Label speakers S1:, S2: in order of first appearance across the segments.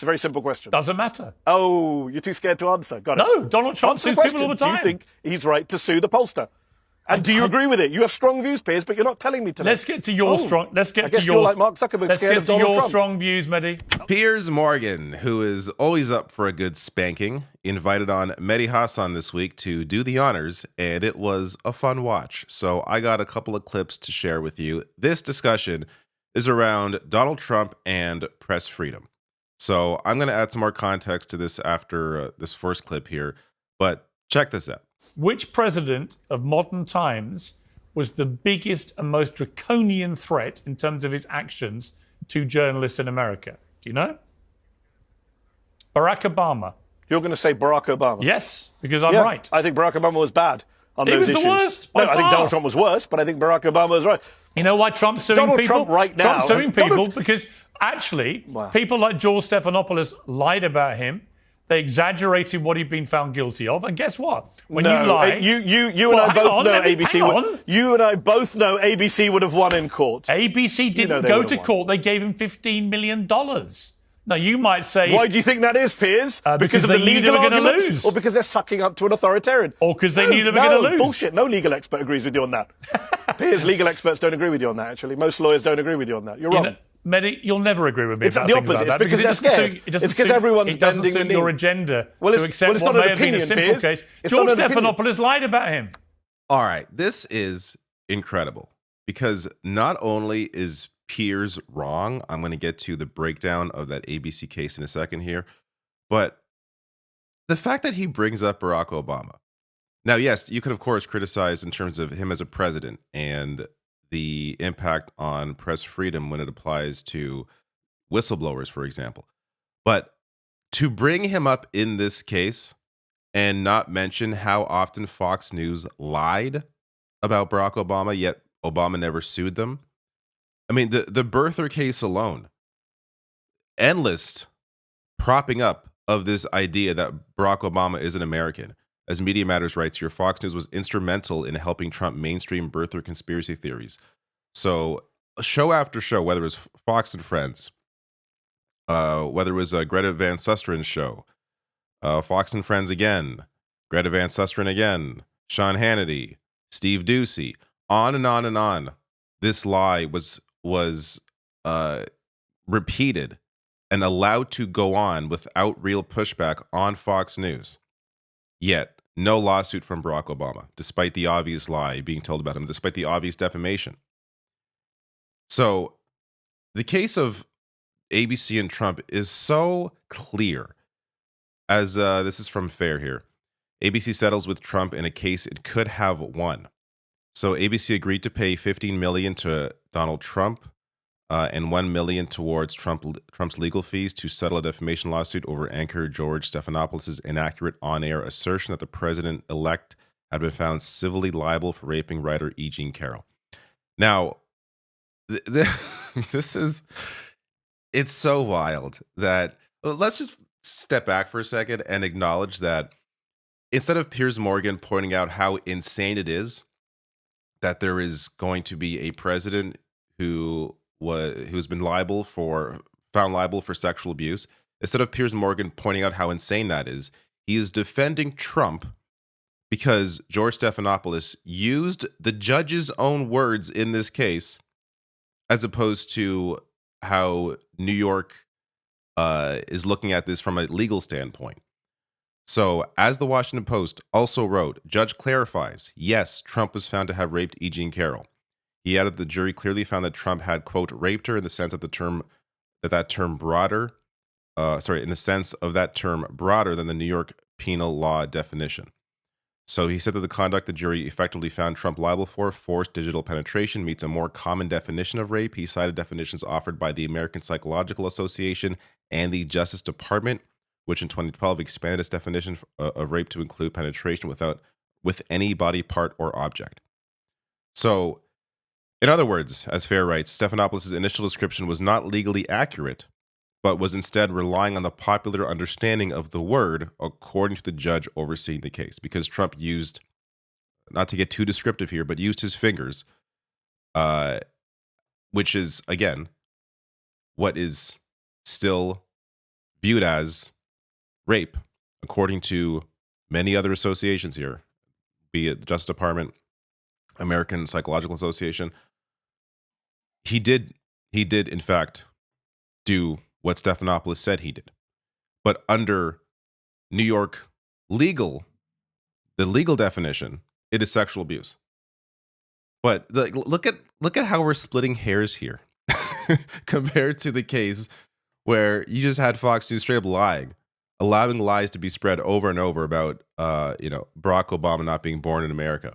S1: It's a very simple question.
S2: Doesn't matter.
S1: Oh, you're too scared to answer. Got it.
S2: No, Donald Trump
S1: Answer the
S2: sues people all
S1: question.
S2: the time.
S1: Do you think he's right to sue the pollster? And do you agree with it? You have strong views, Piers, but you're not telling me today.
S2: Let's get to your strong. Let's get
S1: I guess
S2: to your.
S1: you're like Mark Zuckerberg.
S2: Let's
S1: scared
S2: get
S1: of
S2: to
S1: Donald
S2: your
S1: Trump.
S2: strong views, Medhi.
S3: Piers Morgan, who is always up for a good spanking, invited on Mehdi Hasan this week to do the honors, and it was a fun watch. So I got a couple of clips to share with you. This discussion is around Donald Trump and press freedom. So I'm going to add some more context to this after this first clip here, but check this out.
S2: Which president of modern times was the biggest and most draconian threat in terms of his actions to journalists in America? Do you know? Barack Obama.
S1: You're going to say Barack Obama?
S2: Yes, because I'm right.
S1: I think Barack Obama was bad on
S2: He
S1: those
S2: was the
S1: issues.
S2: worst, by
S1: No, I think
S2: far.
S1: Donald Trump was worse, but I think Barack Obama was right.
S2: You know why Trump's suing
S1: Donald
S2: people?
S1: Trump right now
S2: Trump's suing
S1: has-
S2: people
S1: Donald-
S2: because actually
S1: Wow.
S2: people like George Stephanopoulos lied about him. They exaggerated what he'd been found guilty of. And guess what? When you lie...
S1: You
S2: Well,
S1: and I
S2: hang
S1: both
S2: on,
S1: know
S2: let me-
S1: ABC
S2: hang
S1: would,
S2: on.
S1: you and I both know ABC would have won in court.
S2: ABC didn't
S1: they
S2: go
S1: would've
S2: to
S1: won.
S2: court. They gave him $15 million. Now, you might say...
S1: Why do you think that is, Piers?
S2: because
S1: of
S2: they
S1: the
S2: knew they
S1: legal
S2: were gonna
S1: arguments?
S2: lose.
S1: Or because they're sucking up to an authoritarian?
S2: Or because they knew they were going to lose.
S1: Bullshit. No legal expert agrees with you on that. Piers, legal experts don't agree with you on that, actually. Most lawyers don't agree with you on that. You're wrong.
S2: Mehdi, you'll never agree with me
S1: It's
S2: about
S1: the
S2: things like
S1: opposite.
S2: that.
S1: It's because
S2: it
S1: they're
S2: doesn't
S1: scared.
S2: suit- it doesn't
S1: It's because
S2: suit-
S1: everyone's
S2: it doesn't
S1: bending the
S2: suit
S1: knee.
S2: your agenda
S1: Well,
S2: to
S1: it's
S2: accept
S1: not
S2: what
S1: an
S2: may have been a
S1: opinion,
S2: simple
S1: Piers.
S2: case.
S1: It's
S2: George
S1: not an opinion.
S2: Stephanopoulos lied about him.
S3: All right, this is incredible because not only is Piers wrong, I'm going to get to the breakdown of that ABC case in a second here, but the fact that he brings up Barack Obama. Now, yes, you could, of course, criticize in terms of him as a president and the impact on press freedom when it applies to whistleblowers, for example. But to bring him up in this case and not mention how often Fox News lied about Barack Obama, yet Obama never sued them. I mean, the birther case alone, endless propping up of this idea that Barack Obama is an American. As Media Matters writes here, Fox News was instrumental in helping Trump mainstream birther conspiracy theories. So show after show, whether it was Fox and Friends, whether it was Greta Van Sustren's show, Fox and Friends again, Greta Van Susteren again, Sean Hannity, Steve Doocy, on and on and on. This lie was repeated and allowed to go on without real pushback on Fox News. Yet, no lawsuit from Barack Obama, despite the obvious lie being told about him, despite the obvious defamation. So, the case of ABC and Trump is so clear. As this is from Fair here. ABC settles with Trump in a case it could have won. So ABC agreed to pay $15 million to Donald Trump and $1 million towards Trump's legal fees to settle a defamation lawsuit over anchor George Stephanopoulos' inaccurate on-air assertion that the president-elect had been found civilly liable for raping writer E. Jean Carroll. Now, this is, it's so wild that, let's just step back for a second and acknowledge that instead of Piers Morgan pointing out how insane it is that there is going to be a president who's been found liable for sexual abuse, instead of Piers Morgan pointing out how insane that is, he is defending Trump because George Stephanopoulos used the judge's own words in this case, as opposed to how New York is looking at this from a legal standpoint. So, as the Washington Post also wrote, judge clarifies, yes, Trump was found to have raped E. Jean Carroll. He added the jury clearly found that Trump had, quote, raped her in the sense of that term broader than the New York penal law definition. So he said that the conduct the jury effectively found Trump liable for, forced digital penetration, meets a more common definition of rape. He cited definitions offered by the American Psychological Association and the Justice Department, which in 2012 expanded its definition of rape to include penetration with any body part or object. So, in other words, as Fair writes, Stephanopoulos' initial description was not legally accurate, but was instead relying on the popular understanding of the word according to the judge overseeing the case. Because Trump used, not to get too descriptive here, but used his fingers, which is, again, what is still viewed as rape, according to many other associations here, be it the Justice Department, American Psychological Association. He did in fact do what Stephanopoulos said he did. But under New York the legal definition, it is sexual abuse. But look at how we're splitting hairs here compared to the case where you just had Fox News straight up lying, allowing lies to be spread over and over about Barack Obama not being born in America.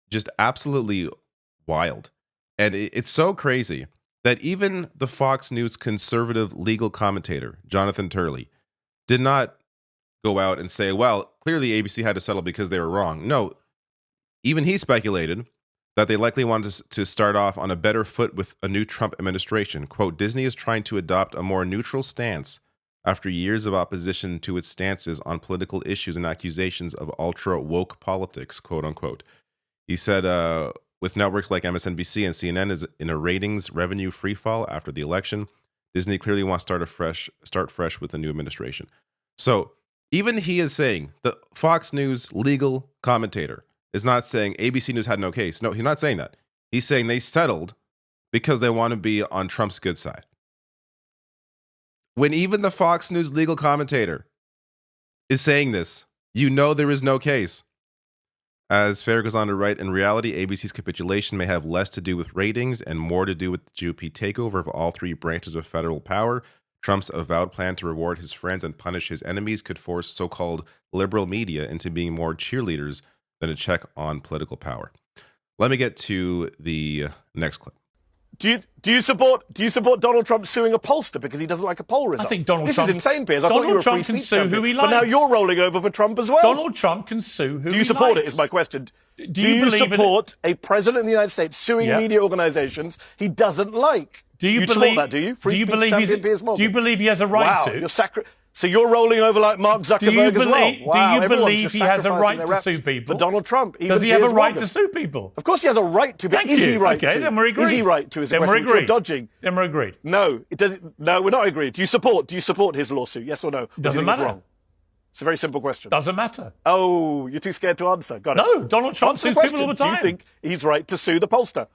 S3: Just absolutely wild. And it's so crazy that even the Fox News conservative legal commentator, Jonathan Turley, did not go out and say, well, clearly ABC had to settle because they were wrong. No, even he speculated that they likely wanted to start off on a better foot with a new Trump administration. Quote, Disney is trying to adopt a more neutral stance after years of opposition to its stances on political issues and accusations of ultra woke politics, quote unquote. He said, with networks like MSNBC and CNN is in a ratings revenue freefall after the election, Disney clearly wants to start fresh with the new administration. So even he is saying, the Fox News legal commentator is not saying ABC News had no case. No, he's not saying that. He's saying they settled because they want to be on Trump's good side. When even the Fox News legal commentator is saying this, you know there is no case. As Fair goes on to write, in reality, ABC's capitulation may have less to do with ratings and more to do with the GOP takeover of all three branches of federal power. Trump's avowed plan to reward his friends and punish his enemies could force so-called liberal media into being more cheerleaders than a check on political power. Let me get to the next clip.
S1: Do you support Donald Trump suing a pollster because he doesn't like a poll result?
S2: I think Trump
S1: is insane, Piers. I thought you were a free speech
S2: Trump can sue who he likes.
S1: But now you're rolling over for Trump as well.
S2: Donald Trump can sue who he likes.
S1: Do you support it, is my question. Do you support a president of the United States suing media organizations he doesn't like?
S2: Do you
S1: support that, do you? Free speech champion Piers Morgan.
S2: Do you believe he has a right to?
S1: So you're rolling over like Mark Zuckerberg as well. Wow,
S2: do you believe he has a right to sue people?
S1: For Donald Trump.
S2: Does he have a right to sue people?
S1: Of course he has a right to, but is he right to?
S2: Okay, then we're agreed.
S1: Is he right to? Is the question you're dodging.
S2: Then we're agreed.
S1: No, it doesn't. No, we're not agreed. Do you support his lawsuit? Yes or no?
S2: Doesn't matter.
S1: Wrong? It's a very simple question.
S2: Doesn't matter.
S1: Oh, you're too scared to answer. Got it.
S2: No, Donald Trump sues people all the time.
S1: Do you think he's right to sue the pollster?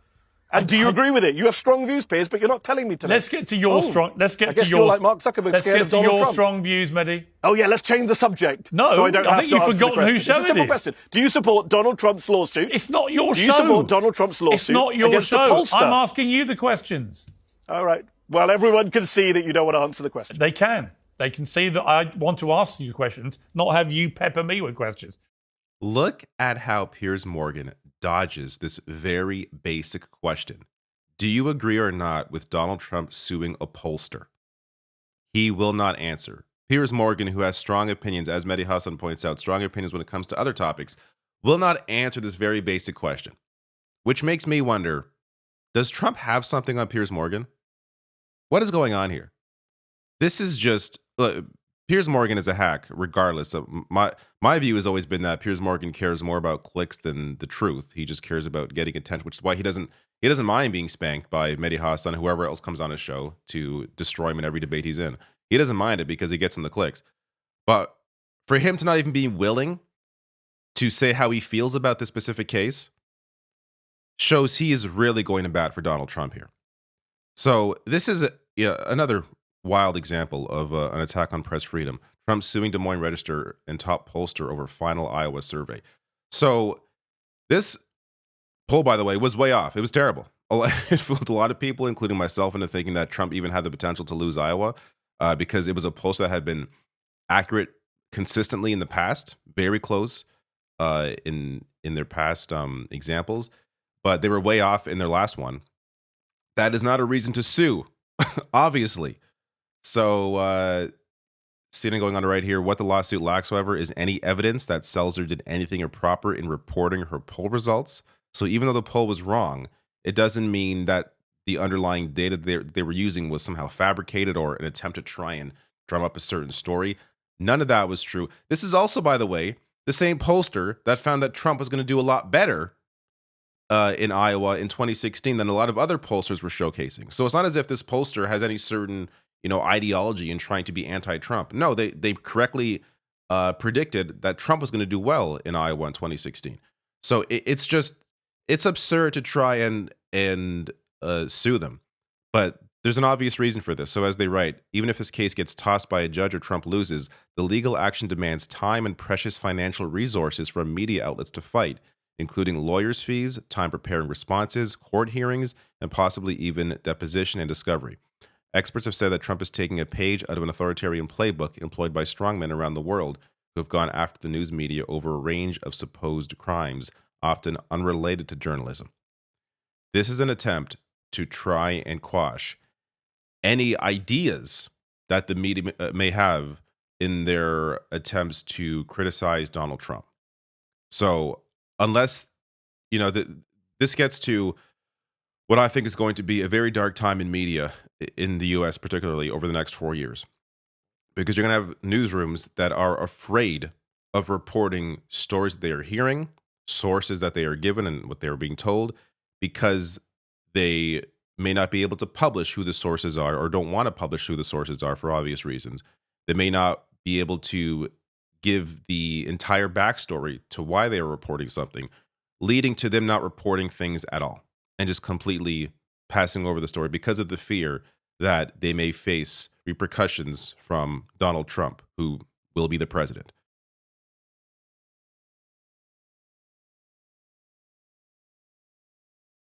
S1: And do you agree with it? You have strong views, Piers, but you're not telling me today.
S2: Let's get to your strong. Let's get
S1: I guess
S2: to your.
S1: You're like Mark Zuckerberg.
S2: Let's
S1: get
S2: to your strong views, Medhi.
S1: Oh yeah, let's change the subject.
S2: No,
S1: so I don't have
S2: think
S1: to
S2: you've
S1: answer the
S2: forgotten whose show
S1: It's a simple
S2: it is.
S1: question. Do you support Donald Trump's lawsuit?
S2: It's not your show.
S1: Do you support Donald Trump's lawsuit?
S2: It's not your
S1: against
S2: show.
S1: The pollster?
S2: I'm asking you the questions.
S1: All right. Well, everyone can see that you don't want to answer the question.
S2: They can. They can see that I want to ask you questions, not have you pepper me with questions.
S3: Look at how Piers Morgan dodges this very basic question. Do you agree or not with Donald Trump suing a pollster? He will not answer. Piers Morgan, who has strong opinions, as Mehdi Hasan points out, strong opinions when it comes to other topics, will not answer this very basic question. Which makes me wonder, does Trump have something on Piers Morgan? What is going on here? This is just... Piers Morgan is a hack, regardless. My view has always been that Piers Morgan cares more about clicks than the truth. He just cares about getting attention, which is why he doesn't mind being spanked by Mehdi Hasan, whoever else comes on his show to destroy him in every debate he's in. He doesn't mind it because he gets in the clicks. But for him to not even be willing to say how he feels about this specific case shows he is really going to bat for Donald Trump here. So this is another wild example of an attack on press freedom. Trump suing Des Moines Register and top pollster over final Iowa survey. So this poll, by the way, was way off. It was terrible. It fooled a lot of people, including myself, into thinking that Trump even had the potential to lose Iowa because it was a pollster that had been accurate consistently in the past, very close in their past examples, but they were way off in their last one. That is not a reason to sue, obviously. So, CNN going on right here, what the lawsuit lacks, however, is any evidence that Selzer did anything improper in reporting her poll results. So even though the poll was wrong, it doesn't mean that the underlying data they were using was somehow fabricated or an attempt to try and drum up a certain story. None of that was true. This is also, by the way, the same pollster that found that Trump was going to do a lot better in Iowa in 2016 than a lot of other pollsters were showcasing. So it's not as if this pollster has any certain, ideology and trying to be anti-Trump. No, they correctly predicted that Trump was going to do well in Iowa in 2016. So it's absurd to try and sue them. But there's an obvious reason for this. So as they write, even if this case gets tossed by a judge or Trump loses, the legal action demands time and precious financial resources from media outlets to fight, including lawyers' fees, time preparing responses, court hearings, and possibly even deposition and discovery. Experts have said that Trump is taking a page out of an authoritarian playbook employed by strongmen around the world who have gone after the news media over a range of supposed crimes, often unrelated to journalism. This is an attempt to try and quash any ideas that the media may have in their attempts to criticize Donald Trump. So unless, this gets to what I think is going to be a very dark time in media in the US, particularly over the next 4 years, because you're going to have newsrooms that are afraid of reporting stories that they are hearing, sources that they are given and what they are being told, because they may not be able to publish who the sources are or don't want to publish who the sources are for obvious reasons. They may not be able to give the entire backstory to why they are reporting something, leading to them not reporting things at all and just completely passing over the story because of the fear that they may face repercussions from Donald Trump, who will be the president.